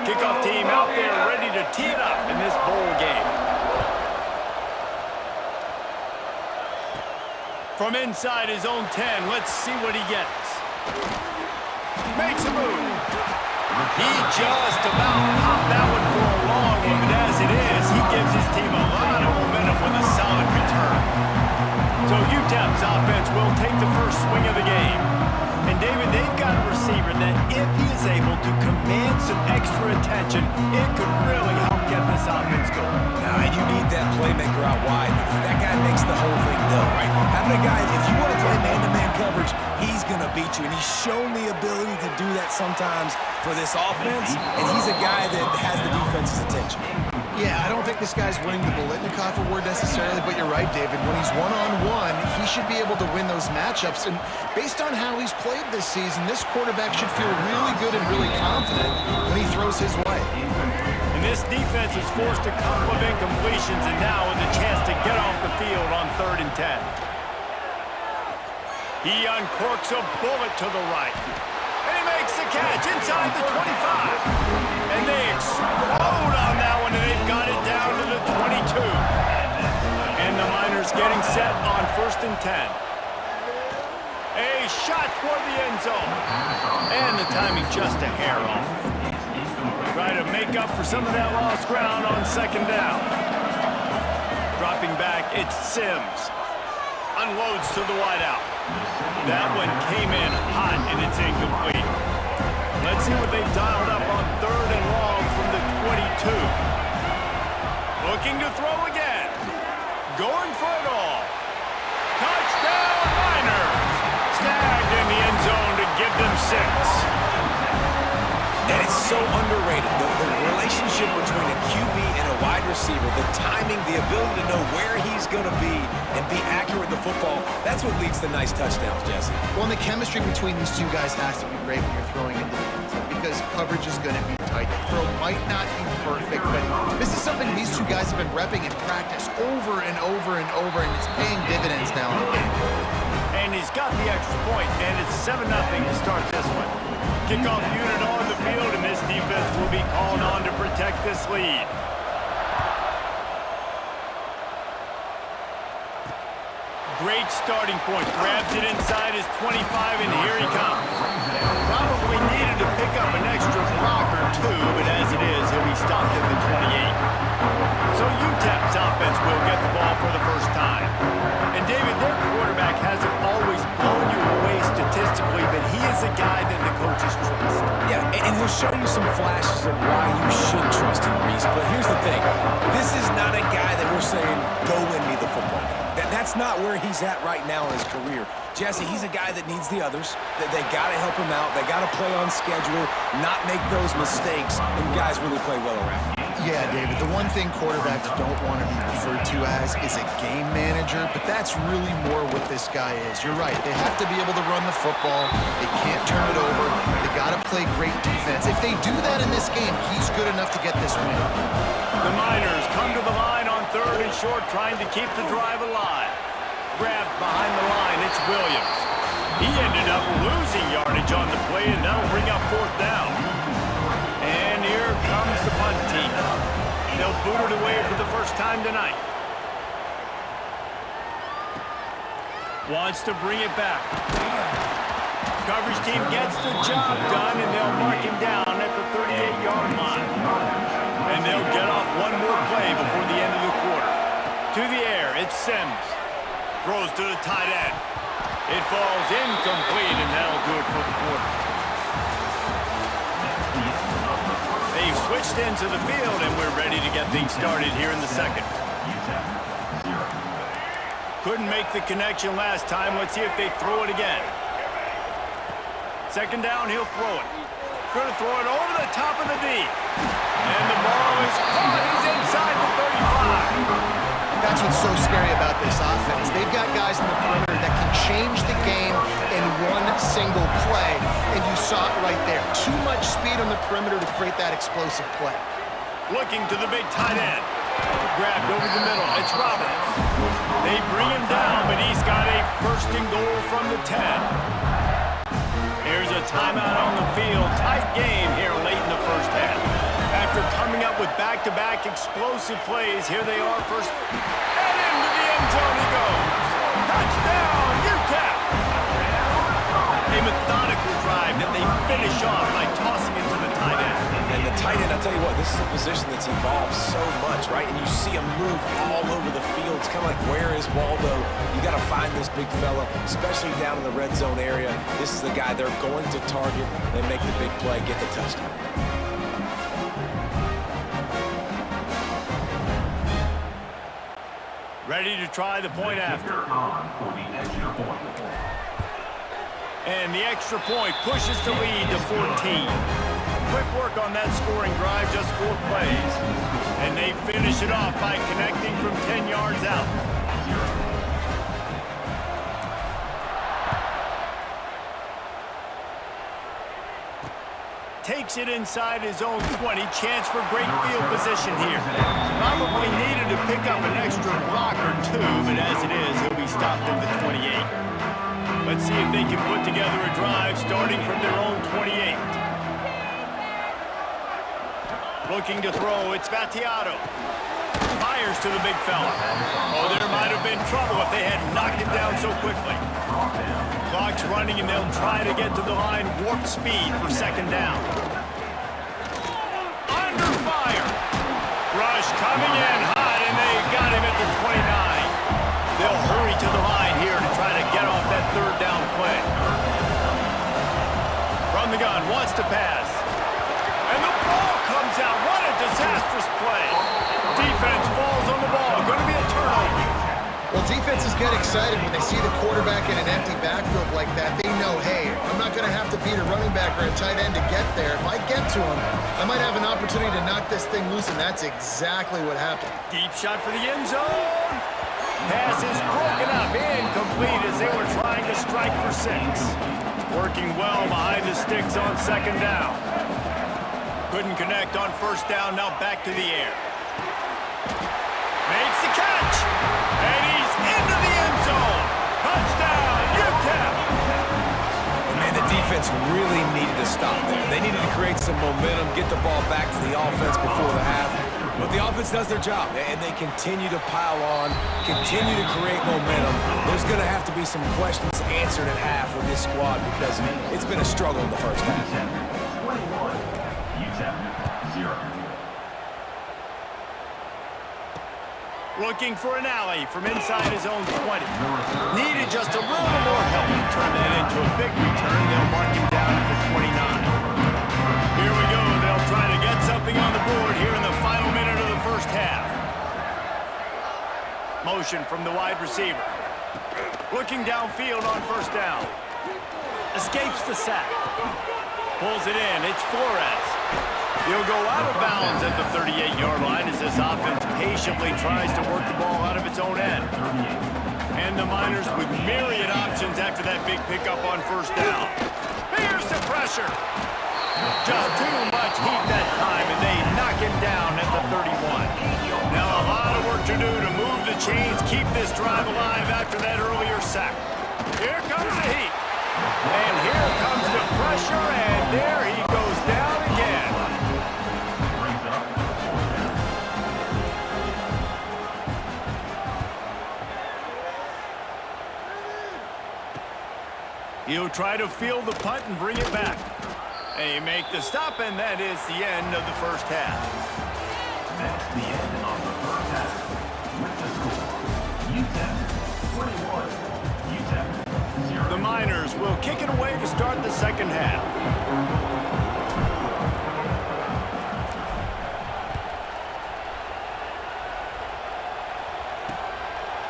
Kickoff team out there ready to tee it up in this bowl game. From inside his own 10, let's see what he gets. Makes a move. He just about popped that one for a long one, but as it is, he gives his team a lot of momentum with a solid return. So UTEP's offense will take the first swing of the game. And David, they've got a receiver that if he is able to command some extra attention, it could really help get this offense going. Now, and you need that playmaker out wide. That guy makes the whole thing go, right? Having a guy, if you want to play man-to-man coverage, he's going to beat you. And he's shown the ability to do that sometimes for this offense. And he's a guy that has the defense's attention. Yeah, I don't think this guy's winning the Bolitnikoff award necessarily, but you're right, David. When he's one-on-one, he should be able to win those matchups. And based on how he's played this season, this quarterback should feel really good and really confident when he throws his way. And this defense is forced a couple of incompletions and now with a chance to get off the field on 3rd and 10. He uncorks a bullet to the right. And he makes the catch inside the 25. And they explode on that one, and they've got it down to the 22. And the Miners getting set on 1st and 10. A shot toward the end zone. And the timing just a hair off. Try to make up for some of that lost ground on 2nd down. Dropping back, it's Sims. Unloads to the wideout. That one came in hot, and it's incomplete. Let's see what they've dialed up on 3rd and long from the 22. Looking to throw again. Going for it all. Touchdown, Miners. Snagged in the end zone to give them 6. And it's so underrated. The relationship between a QB and a wide receiver, the timing, the ability to know where he's going to be and be accurate with the football, that's what leads to nice touchdowns, Jesse. Well, and the chemistry between these two guys has to be great when you're throwing into the end zone because coverage is going to be tight. The throw might not be perfect, but this is something these two guys have been repping in practice over and over and over, and it's paying dividends now in the game. And he's got the extra point, and it's 7-0 to start this one. Kickoff unit on the field, and this defense will be called on to protect this lead. Great starting point. Grabs it inside his 25, and here he comes. Probably needed to pick up an extra block or two, but as it is, he'll be stopped at the 28. So UTEP's offense will get the ball for the first time. And David, their quarterback hasn't always blown you away statistically, but he is a guy that the coaches trust. Yeah, and he'll show you some flashes of why you should trust him, Reese. But here's the thing. This is not a guy that we're saying, go win me the football game. That's not where he's at right now in his career. Jesse, he's a guy that needs the others. They got to help him out. They got to play on schedule, not make those mistakes, and guys really play well around. Yeah, David, the one thing quarterbacks don't want to be referred to as is a game manager, but that's really more what this guy is. You're right. They have to be able to run the football. They can't turn it over. They got to play great defense. If they do that in this game, he's good enough to get this win. The Miners come to the line on 3rd and short, trying to keep the drive alive. Grabbed behind the line, it's Williams. He ended up losing yardage on the play, and that'll bring up 4th down. And here comes the punt team. They'll boot it away for the first time tonight. Wants to bring it back. Coverage team gets the job done, and they'll mark him down at the 38-yard line. And they'll get off one more play before the end of the quarter. To the air, it's Sims. Throws to the tight end. It falls incomplete, and that'll do it for the quarter. They've switched into the field, and we're ready to get things started here in the second. Couldn't make the connection last time. Let's see if they throw it again. 2nd down, he'll throw it. Going to throw it over the top of the D. And the ball is caught. He's inside the 35. That's what's so scary about this offense. They've got guys in the perimeter that can change the game in one single play, and you saw it right there. Too much speed on the perimeter to create that explosive play. Looking to the big tight end. Grabbed over the middle. It's Roberts. They bring him down, but he's got a 1st and goal from the 10. Here's a timeout on the field. Tight game back-to-back explosive plays. Here they are first. And into the end zone he goes. Touchdown, UTEP! A methodical drive that they finish off by tossing it to the tight end. And the tight end, I'll tell you what, this is a position that's evolved so much, right? And you see him move all over the field. It's kind of like, where is Waldo? You got to find this big fella, especially down in the red zone area. This is the guy they're going to target. They make the big play, get the touchdown. Ready to try the point after. And the extra point pushes the lead to 14. Quick work on that scoring drive, just 4 plays. And they finish it off by connecting from 10 yards out. Takes it inside his own 20. Chance for great field position here. Probably needed to pick up an extra block or 2, but as it is, he'll be stopped at the 28. Let's see if they can put together a drive starting from their own 28. Looking to throw, it's Battiato. Fires to the big fella. Oh, there might have been trouble if they had knocked him down so quickly. Clock's running and they'll try to get to the line warp speed for second down. Under fire. Rush coming in hot and they got him at the 29. They'll hurry to the line here to try to get off that third down play. From the gun, wants to pass. And the ball comes out. What a disastrous play. Defense falls on the ball. Going to be a turnover. Well, defenses get excited when they see the quarterback in an empty backfield like that. They know, hey, I'm not going to have to beat a running back or a tight end to get there. If I get to him, I might have an opportunity to knock this thing loose, and that's exactly what happened. Deep shot for the end zone. Pass is broken up, incomplete as they were trying to strike for 6. Working well behind the sticks on second down. Couldn't connect on first down, now back to the air. Makes the catch, and he's into the end zone. Touchdown, UTEP! Man, the defense really needed to stop there. They needed to create some momentum, get the ball back to the offense before the half. But the offense does their job, and they continue to pile on, continue to create momentum. There's going to have to be some questions answered at half with this squad because it's been a struggle in the first half. 21, UTEP 0. Looking for an alley from inside his own 20. Needed just a little more help to turn that into a big return. They'll mark him down at the 29. Here we go. They'll try to get something on the board here in the final minute of the first half. Motion from the wide receiver. Looking downfield on first down. Escapes the sack. Pulls it in. It's Flores. He'll go out of bounds at the 38-yard line as this offense patiently tries to work the ball out of its own end. And the Miners with myriad options after that big pickup on first down. Here's the pressure. Just too much heat that time, and they knock him down at the 31. Now a lot of work to do to move the chains, keep this drive alive after that earlier sack. Here comes the heat. And here comes the pressure, and there he goes down again. He'll try to field the punt and bring it back. They make the stop, and that is the end of the first half. That's the end of the first half. With the score, UTEP 21, UTEP 0. The Miners will kick it away to start the second half.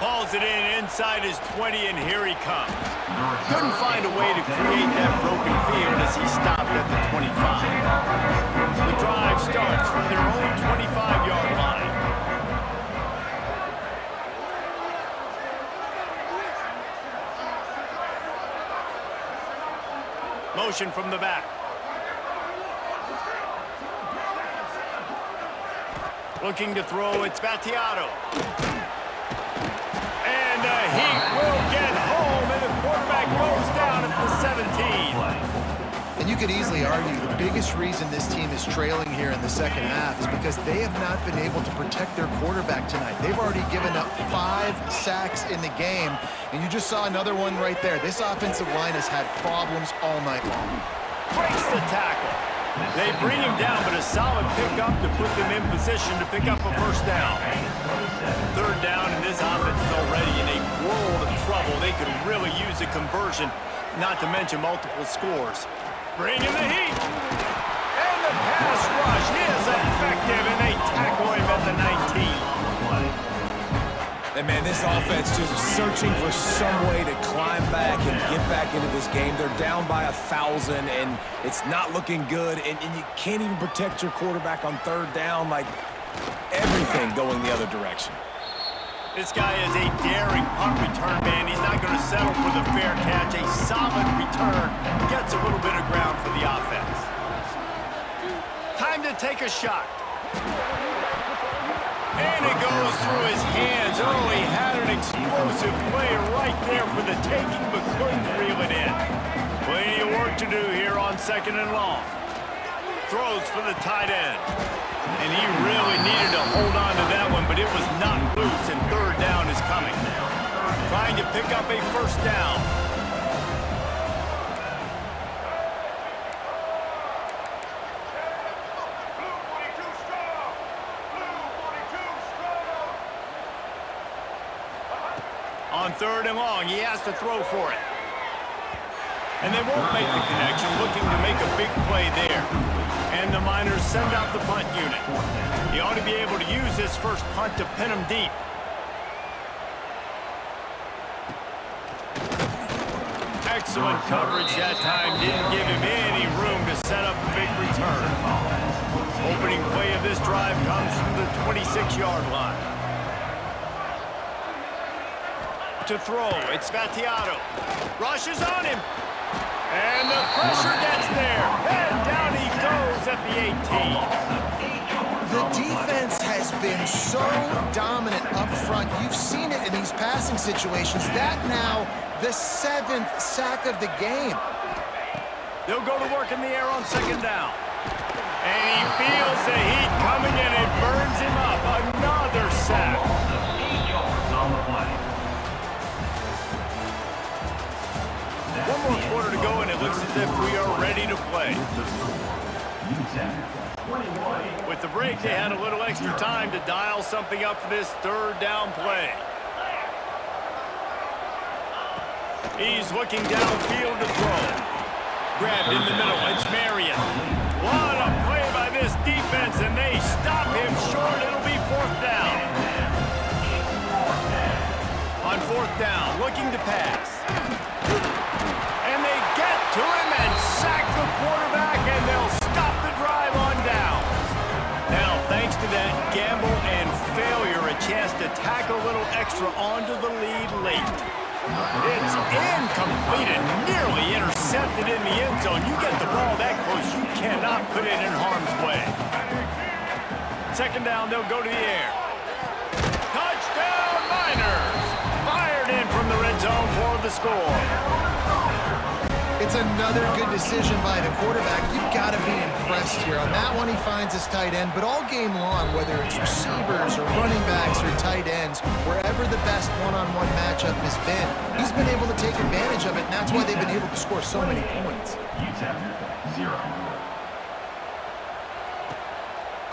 Hauls it in inside his 20, and here he comes. Couldn't find a way to create that broken field as he stopped at the 25. The drive starts from their own 25-yard line. Motion from the back. Looking to throw, it's Battiato. And the heat will get home, and the quarterback goes down at the 17. And And you could easily argue the biggest reason this team is trailing here in the second half is because they have not been able to protect their quarterback tonight. They've already given up 5 sacks in the game, and you just saw another one right there. This offensive line has had problems all night long. Breaks the tackle. They bring him down, but a solid pickup to put them in position to pick up a first down. Third down, and this offense is already in a world of trouble. They could really use a conversion, not to mention multiple scores. Bring in the heat. And the pass rush is effective, and they tackle him at the 19. And man, this offense just searching for some way to climb back and get back into this game. They're down by 1,000, and it's not looking good. And you can't even protect your quarterback on third down. Like, everything going the other direction. This guy is a daring punt return man. He's not going to settle for the fair catch. A solid return gets a little bit of ground for the offense. Time to take a shot. And it goes through his hands. Oh, he had an explosive play right there for the taking, but couldn't reel it in. Plenty of work to do here on 2nd and long. Throws for the tight end. And he really needed to hold on to that one, but it was not loose, and third down is coming. Trying to pick up a first down. On 3rd and long, he has to throw for it. And they won't make the connection, looking to make a big play there. And the Miners send out the punt unit. He ought to be able to use this first punt to pin him deep. Excellent coverage that time. Didn't give him any room to set up a big return. Opening play of this drive comes from the 26-yard line. To throw, it's Vattiato. Rushes on him. And the pressure gets there. And down he goes at the 18. The defense has been so dominant up front. You've seen it in these passing situations. That now, the 7th sack of the game. They'll go to work in the air on 2nd down. And he feels the heat coming and it burns him up. Another sack. 8 yards on the play. One more quarter to go, and it looks as if we are ready to play. With the break, they had a little extra time to dial something up for this 3rd down play. He's looking downfield to throw. Grabbed in the middle, it's Marion. What a play by this defense, and they stop him short. It'll be 4th down. On 4th down, looking to pass. To him and sack the quarterback, and they'll stop the drive on down. Now, thanks to that gamble and failure, a chance to tack a little extra onto the lead late. It's incomplete and nearly intercepted in the end zone. You get the ball that close, you cannot put it in harm's way. 2nd down, they'll go to the air. Touchdown, Miners! Fired in from the red zone for the score. It's another good decision by the quarterback. You've got to be impressed here. On that one, he finds his tight end, but all game long, whether it's receivers or running backs or tight ends, wherever the best one-on-one matchup has been, he's been able to take advantage of it, and that's why they've been able to score so many points. UTEP 0.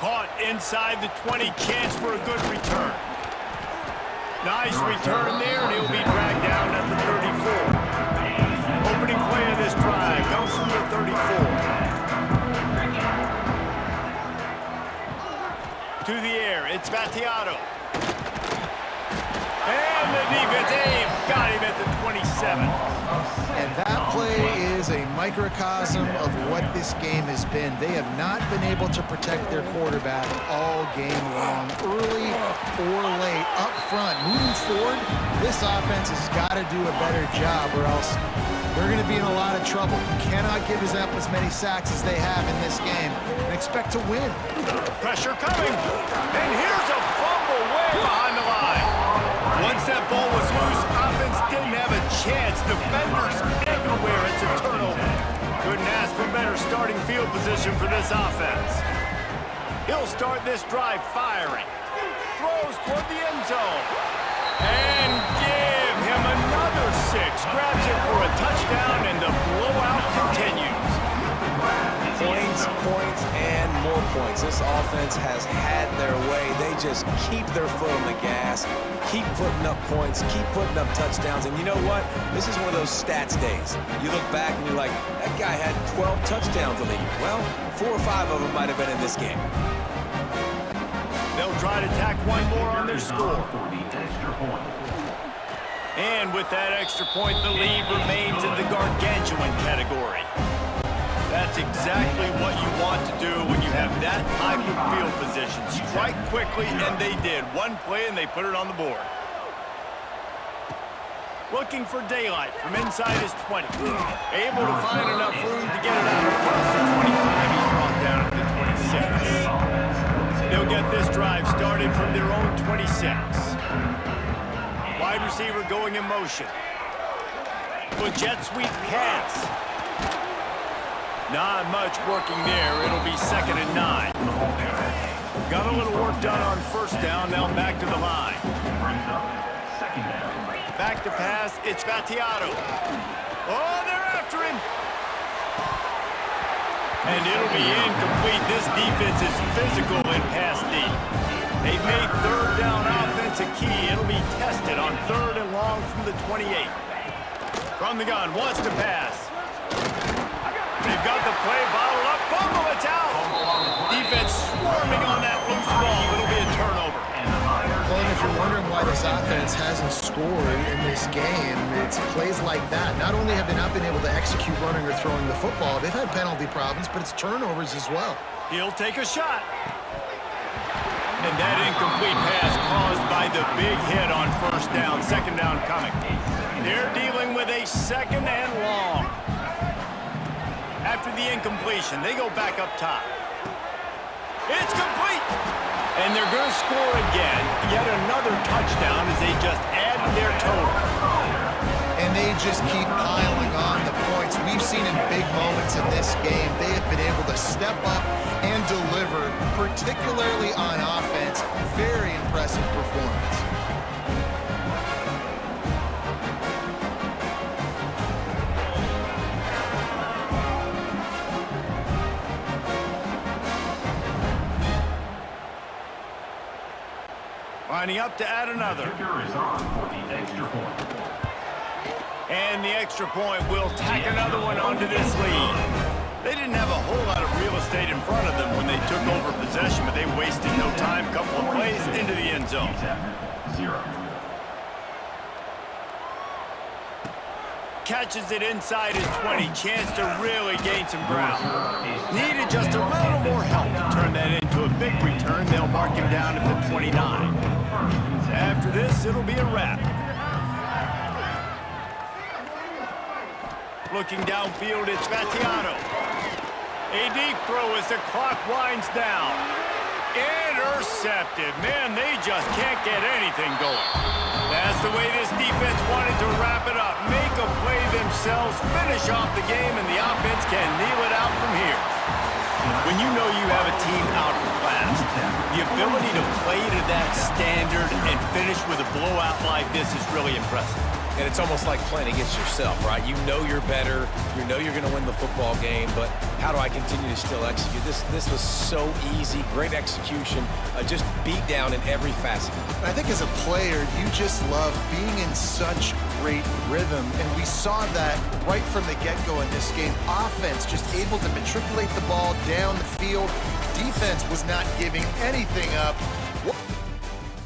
Caught inside the 20, chance for a good return. Nice return there, and he'll be dragged down at the 34. Opening play of this drive comes from the 34. To the air, it's Vattiato. And the defense, they've got him at the 27. And that play is a microcosm of what this game has been. They have not been able to protect their quarterback all game long, early or late, up front. Moving forward, this offense has got to do a better job, or else they're going to be in a lot of trouble. You cannot give up as many sacks as they have in this game and expect to win. Pressure coming. And here's a fumble way behind the line. Once that ball was loose, offense didn't have a chance. Defenders everywhere. It's a turnover. Couldn't ask for better starting field position for this offense. He'll start this drive firing. Throws toward the end zone. And give him another 6. Grabs it for a touchdown, and the blowout continues. Points, points, and more points. This offense has had their way. They just keep their foot on the gas, keep putting up points, keep putting up touchdowns. And you know what? This is one of those stats days. You look back and you're like, that guy had 12 touchdowns on the year. Well, 4 or 5 of them might have been in this game. They'll try to tack one more on their score. And with that extra point, the lead remains in the gargantuan category. That's exactly what you want to do when you have that type of field position. Strike quickly, and they did. One play, and they put it on the board. Looking for daylight from inside his 20. Able to find enough room to get it out across the 25. He's brought down to the 26. They'll get this drive started from their own 26. Wide receiver going in motion. With jet sweep pass. Not much working there. It'll be 2nd and 9. Got a little work done on 1st down. Now back to the line. Back to pass. It's Battiato. Oh, they're after him. And it'll be incomplete. This defense is physical in pass D. They've made 3rd down offense a key. It'll be tested on 3rd and long from the 28. From the gun, wants to pass. They've got the play bottled up. Fumble, it's out. Defense swarming on that loose ball. It'll be a turnover. Well, and if you're wondering why this offense hasn't scored in this game, it's plays like that. Not only have they not been able to execute running or throwing the football, they've had penalty problems, but it's turnovers as well. He'll take a shot. And that incomplete pass caused by the big hit on 1st down. 2nd down coming. They're dealing with a 2nd and long. After the incompletion, they go back up top. It's complete! And they're going to score again. Yet another touchdown as they just add to their total. And they just keep piling on the points. We've seen in big moments in this game, they have been able to step up and deliver, particularly on offense. Very impressive performance. Lining up to add another. And the extra point will tack another one onto this lead. They didn't have a whole lot of real estate in front of them when they took over possession, but they wasted no time. Couple of plays into the end zone. Catches it inside his 20. Chance to really gain some ground. Needed just a little more help to turn that into a big return. They'll mark him down at the 29. After this, it'll be a wrap. Looking downfield, it's Battiato. A deep throw as the clock winds down. Intercepted. Man, they just can't get anything going. That's the way this defense wanted to wrap it up. Make a play themselves, finish off the game, and the offense can kneel it out from here. When you know you have a team out of class, the ability to play to that standard and finish with a blowout like this is really impressive. And it's almost like playing against yourself, right? You know you're better. You know you're going to win the football game, but how do I continue to still execute? This was so easy. Great execution. Just beat down in every facet. I think as a player, you just love being in such great rhythm, and we saw that right from the get-go in this game. Offense just able to matriculate the ball down the field. Defense was not giving anything up.